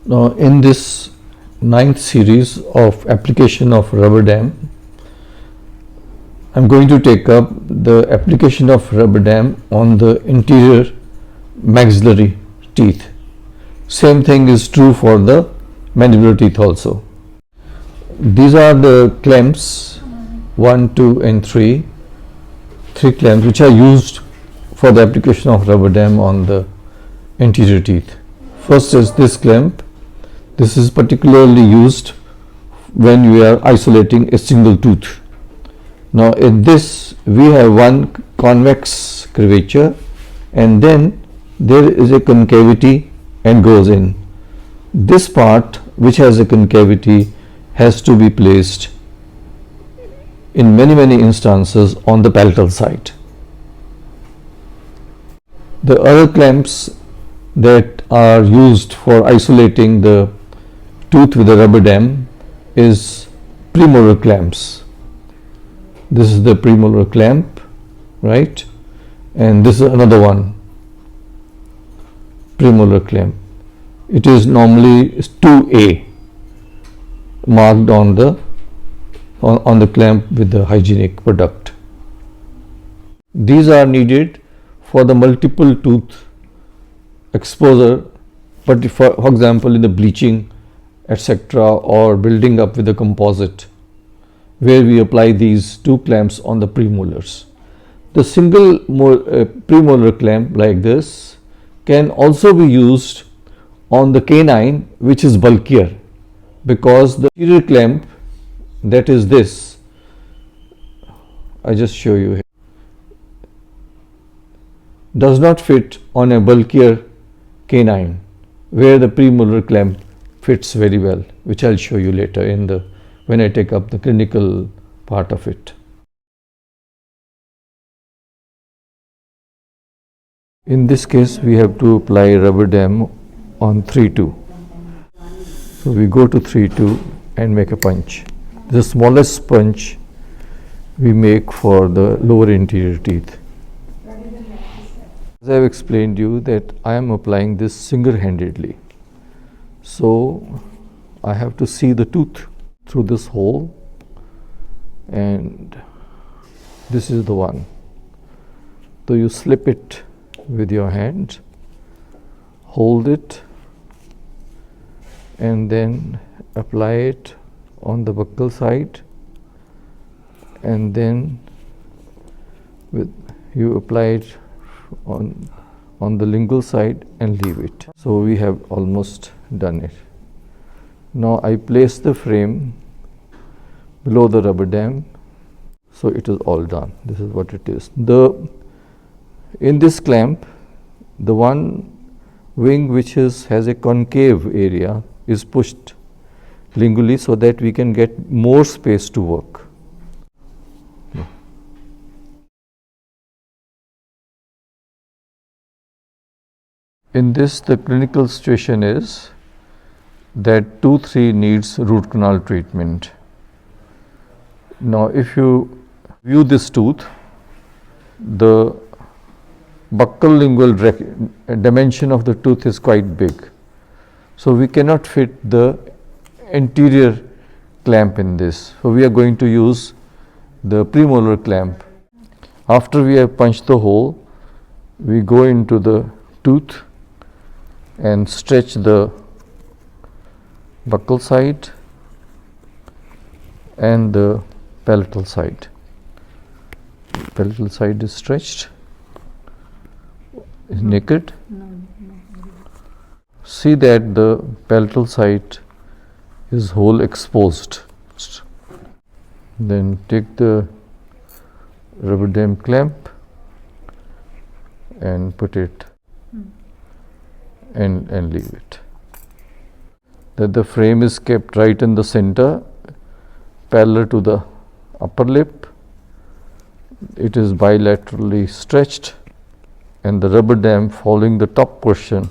Now in this ninth series of application of rubber dam, I'm going to take up the application of rubber dam on the interior maxillary teeth. Same thing is true for the mandibular teeth also. These are the clamps 1, 2 and 3 clamps which are used for the application of rubber dam on the interior teeth. First is this clamp. This is particularly used when we are isolating a single tooth. Now in this we have one convex curvature and then there is a concavity and goes in. This part which has a concavity has to be placed in many instances on the palatal side. The other clamps that are used for isolating the tooth with a rubber dam is premolar clamps. This is the premolar clamp, right? And this is another one, premolar clamp. It is normally 2A marked on the clamp with the hygienic product. These are needed for the multiple tooth exposure, but for example in the bleaching etc. or building up with the composite, where we apply these two clamps on the premolars. The single premolar clamp like this can also be used on the canine which is bulkier, because the interior clamp, that is this, I just show you here, does not fit on a bulkier canine, where the premolar clamp fits very well, which I'll show you later when I take up the clinical part of it. In this case we have to apply rubber dam on 3-2. So we go to 3-2 and make a punch. The smallest punch we make for the lower interior teeth. As I have explained you that I am applying this single-handedly. So I have to see the tooth through this hole, and this is the one. So you slip it with your hand, hold it, and then apply it on the buccal side, and then you apply it on the lingual side and leave it. So we have almost done it. Now I place the frame below the rubber dam, so it is all done. This is what it is. In this clamp, the one wing which has a concave area is pushed lingually so that we can get more space to work. In this, the clinical situation is that tooth 3 needs root canal treatment. Now if you view this tooth, the buccal lingual dimension of the tooth is quite big, so we cannot fit the anterior clamp in this. So we are going to use the premolar clamp. After we have punched the hole, we go into the tooth and stretch the buccal side and the palatal side. Palatal side is stretched, is naked. See that the palatal side is whole exposed. Then take the rubber dam clamp and put it and leave it. That the frame is kept right in the center, parallel to the upper lip. It is bilaterally stretched, and the rubber dam following the top portion,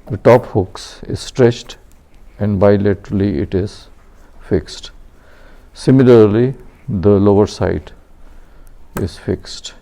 the top hooks, is stretched, and bilaterally it is fixed. Similarly, the lower side is fixed.